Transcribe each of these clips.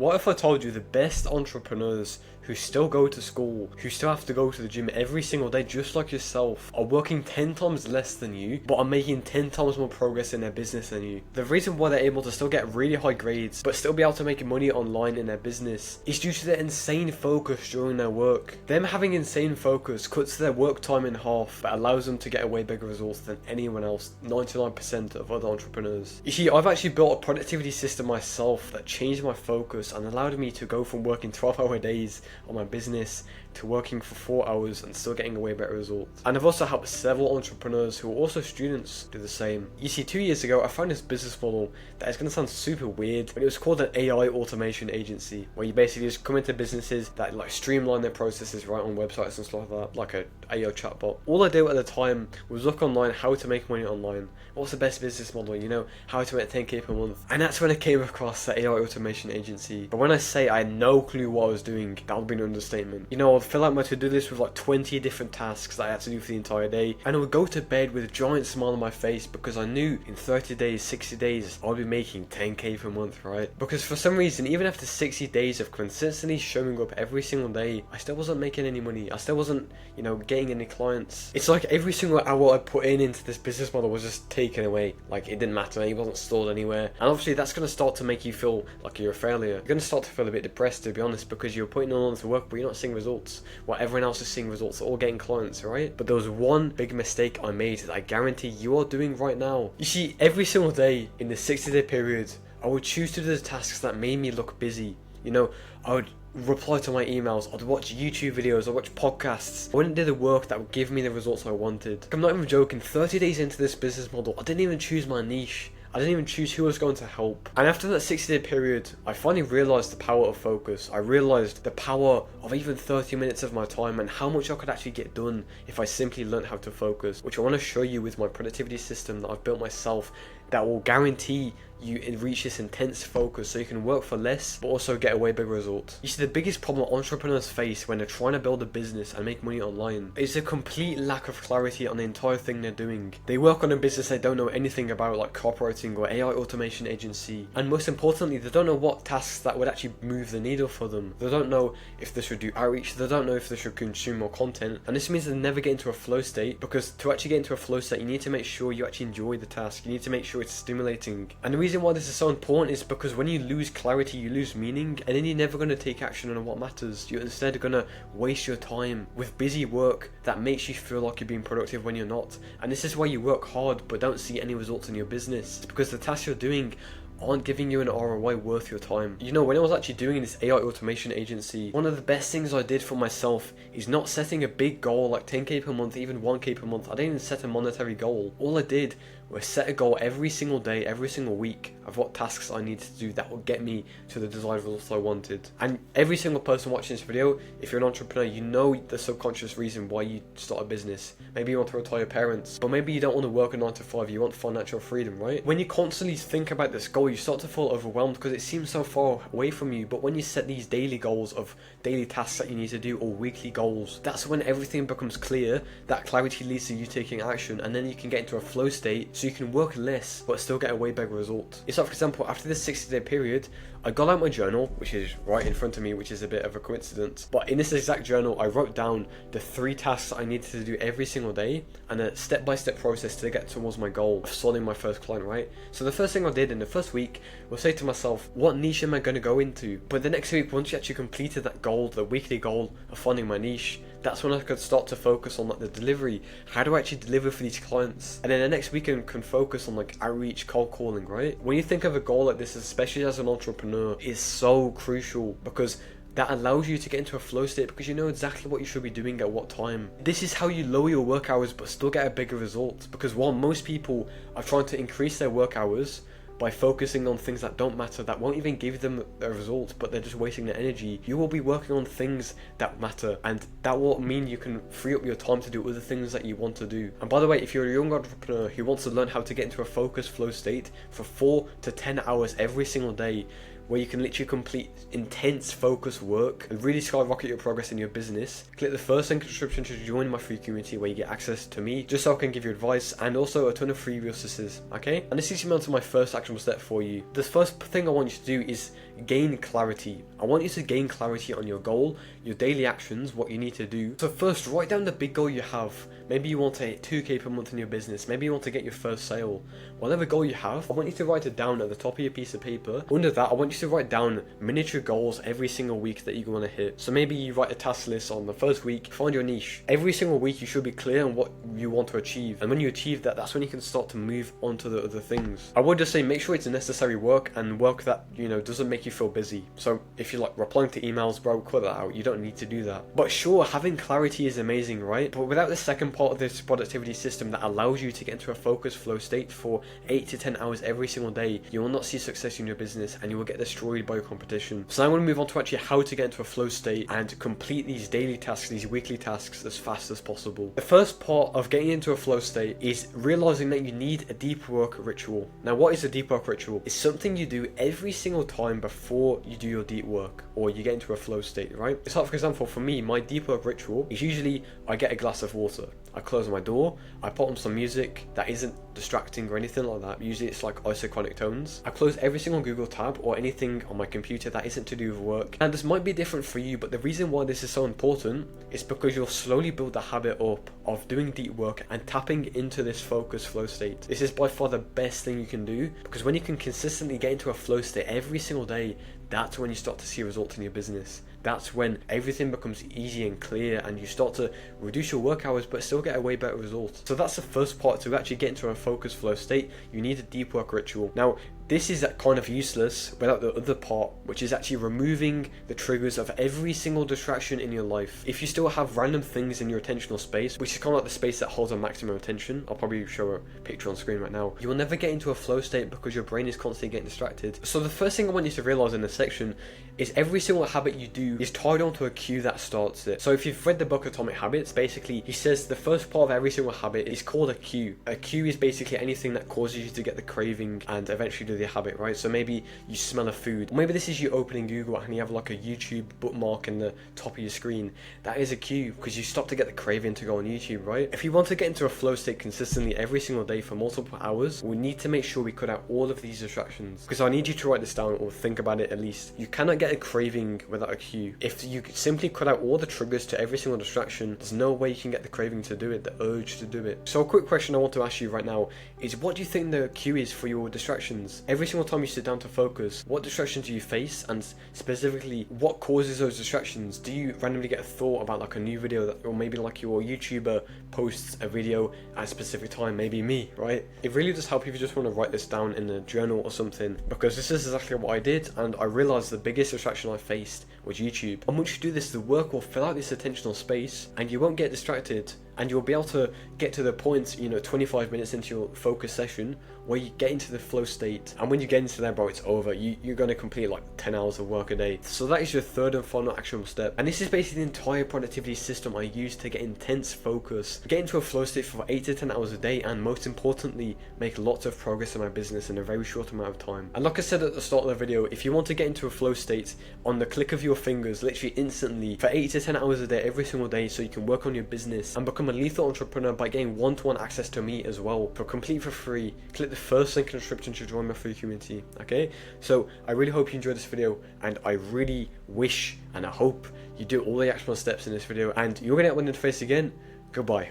What if I told you the best entrepreneurs who still go to school, who still have to go to the gym every single day just like yourself, are working 10 times less than you, but are making 10 times more progress in their business than you? The reason why they're able to still get really high grades, but still be able to make money online in their business, is due to their insane focus during their work. Them having insane focus cuts their work time in half, but allows them to get a way bigger results than anyone else, 99% of other entrepreneurs. You see, I've actually built a productivity system myself that changed my focus and allowed me to go from working 12-hour days on my business to working for 4 hours and still getting a way better results. And I've also helped several entrepreneurs who are also students do the same. You see, 2 years ago I found this business model that is going to sound super weird, but it was called an AI automation agency, where you basically just come into businesses that like streamline their processes right on websites and stuff like that, like a AI chatbot. All I did at the time was look online how to make money online. What's the best business model, you know, how to make 10k per month. And that's when I came across the AI automation agency. But when I say I had no clue what I was doing, that would be an understatement. You know, I'd fill out my to-do list with like 20 different tasks that I had to do for the entire day, and I would go to bed with a giant smile on my face because I knew in 30 days, 60 days, I would be making 10k per month, right? Because for some reason, even after 60 days of consistently showing up every single day, I still wasn't making any money. I still wasn't, you know, getting any clients. It's like every single hour I put into this business model was just taken away. Like it didn't matter, it wasn't stored anywhere. And obviously that's going to start to make you feel like you're a failure. You're going to start to feel a bit depressed, to be honest, because you're putting all into work but you're not seeing results. While everyone else is seeing results, they're all getting clients, right? But there was one big mistake I made that I guarantee you are doing right now. You see, every single day in the 60-day period, I would choose to do the tasks that made me look busy. You know, I would reply to my emails, I'd watch YouTube videos, I'd watch podcasts. I wouldn't do the work that would give me the results I wanted. I'm not even joking, 30 days into this business model, I didn't even choose my niche. I didn't even choose who was going to help. And after that 60-day period, I finally realised the power of focus. I realised the power of even 30 minutes of my time and how much I could actually get done if I simply learned how to focus, which I want to show you with my productivity system that I've built myself that will guarantee you reach this intense focus so you can work for less but also get a way bigger result. You see, the biggest problem entrepreneurs face when they're trying to build a business and make money online is a complete lack of clarity on the entire thing they're doing. They work on a business they don't know anything about, like copywriting or AI automation agency, and most importantly, they don't know what tasks that would actually move the needle for them. They don't know if they should do outreach, they don't know if they should consume more content, and this means they never get into a flow state, because to actually get into a flow state you need to make sure you actually enjoy the task, you need to make sure it's stimulating. And the reason why this is so important is because when you lose clarity, you lose meaning, and then you're never going to take action on what matters. You're instead going to waste your time with busy work that makes you feel like you're being productive when you're not. And this is why you work hard but don't see any results in your business. It's because the tasks you're doing aren't giving you an ROI worth your time. You know, when I was actually doing this AI automation agency, one of the best things I did for myself is not setting a big goal like 10k per month, even 1k per month. I didn't even set a monetary goal. All I did was set a goal every single day, every single week of what tasks I needed to do that would get me to the desired results I wanted. And every single person watching this video, if you're an entrepreneur, you know the subconscious reason why you start a business. Maybe you want to retire your parents, but maybe you don't want to work a 9 to 5, you want financial freedom, right? When you constantly think about this goal, you start to feel overwhelmed because it seems so far away from you. But when you set these daily goals of daily tasks that you need to do, or weekly goals, that's when everything becomes clear. That clarity leads to you taking action, and then you can get into a flow state so you can work less but still get a way better result. It's like, for example, after this 60-day period, I got out my journal, which is right in front of me, which is a bit of a coincidence, but in this exact journal I wrote down the 3 tasks I needed to do every single day and a step-by-step process to get towards my goal of signing my first client, right? So the first thing I did in the first week was say to myself, what niche am I going to go into? But the next week, once you actually completed that goal, the weekly goal of finding my niche, that's when I could start to focus on like the delivery. How do I actually deliver for these clients? And then the next weekend can focus on like outreach, cold calling, right? When you think of a goal like this, especially as an entrepreneur, is so crucial because that allows you to get into a flow state because you know exactly what you should be doing at what time. This is how you lower your work hours but still get a bigger result, because while most people are trying to increase their work hours by focusing on things that don't matter, that won't even give them a result, but they're just wasting their energy, you will be working on things that matter, and that will mean you can free up your time to do other things that you want to do. And by the way, if you're a young entrepreneur who wants to learn how to get into a focused flow state for 4 to 10 hours every single day, where you can literally complete intense focused work and really skyrocket your progress in your business, click the first link in the description to join my free community where you get access to me just so I can give you advice and also a ton of free resources, okay? And this leads me on to my first actionable step for you. The first thing I want you to do is gain clarity. I want you to gain clarity on your goal, your daily actions, what you need to do. So first, write down the big goal you have. Maybe you want to hit 2k per month in your business. Maybe you want to get your first sale. Whatever goal you have, I want you to write it down at the top of your piece of paper. Under that, I want you to write down miniature goals every single week that you want to hit. So maybe you write a task list on the first week, find your niche. Every single week you should be clear on what you want to achieve. And when you achieve that, that's when you can start to move on to the other things. I would just say make sure it's necessary work and work that, doesn't make you feel busy. So if you're like replying to emails, bro, cut that out. You don't need to do that. But sure, having clarity is amazing, right? But without the second part of this productivity system that allows you to get into a focus flow state for 8 to 10 hours every single day, you will not see success in your business and you will get destroyed by your competition. So I want to move on to actually how to get into a flow state and complete these daily tasks, these weekly tasks as fast as possible. The first part of getting into a flow state is realizing that you need a deep work ritual. Now, what is a deep work ritual? It's something you do every single time before you do your deep work or you get into a flow state, right? It's like, for example, for me, my deep work ritual is usually I get a glass of water. I close my door, I put on some music that isn't distracting or anything like that. Usually it's like isochronic tones. I close every single Google tab or anything on my computer that isn't to do with work. And this might be different for you, but the reason why this is so important is because you'll slowly build the habit up of doing deep work and tapping into this focus flow state. This is by far the best thing you can do, because when you can consistently get into a flow state every single day, that's when you start to see results in your business. That's when everything becomes easy and clear and you start to reduce your work hours but still get a way better result. So that's the first part. To actually get into a focus flow state, you need a deep work ritual. Now, this is kind of useless without the other part, which is actually removing the triggers of every single distraction in your life. If you still have random things in your attentional space, which is kind of like the space that holds our maximum attention, I'll probably show a picture on screen right now, you will never get into a flow state because your brain is constantly getting distracted. So the first thing I want you to realize in this section is every single habit you do is tied onto a cue that starts it. So if you've read the book Atomic Habits, basically he says the first part of every single habit is called a cue. A cue is basically anything that causes you to get the craving and eventually do the habit, right? So maybe you smell a food, or maybe this is you opening Google and you have like a YouTube bookmark in the top of your screen. That is a cue because you stop to get the craving to go on YouTube, right? If you want to get into a flow state consistently every single day for multiple hours, we need to make sure we cut out all of these distractions, because I need you to write this down or think about it at least. You cannot get a craving without a cue. If you simply cut out all the triggers to every single distraction, there's no way you can get the craving to do it, the urge to do it. So a quick question I want to ask you right now is, what do you think the cue is for your distractions? Every single time you sit down to focus, what distractions do you face, and specifically what causes those distractions? Do you randomly get a thought about like a new video that, or maybe like your YouTuber posts a video at a specific time, maybe me, right? It really does help if you just want to write this down in a journal or something, because this is exactly what I did, and I realized the biggest distraction I faced was YouTube. And once you do this, the work will fill out this attentional space and you won't get distracted, and you'll be able to get to the point, 25 minutes into your focus session where you get into the flow state. And when you get into there, bro, it's over. You're going to complete like 10 hours of work a day. So that is your third and final actionable step. And this is basically the entire productivity system I use to get intense focus, get into a flow state for 8 to 10 hours a day, and most importantly, make lots of progress in my business in a very short amount of time. And like I said at the start of the video, if you want to get into a flow state on the click of your fingers, literally instantly, for 8 to 10 hours a day, every single day, so you can work on your business and become a lethal entrepreneur by getting one-to-one access to me as well, for free, click the first link in the description to join my free community. Okay, so I really hope you enjoyed this video, and I really wish and I hope you do all the actionable steps in this video, and you're gonna get one in the face again. Goodbye.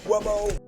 Whoa.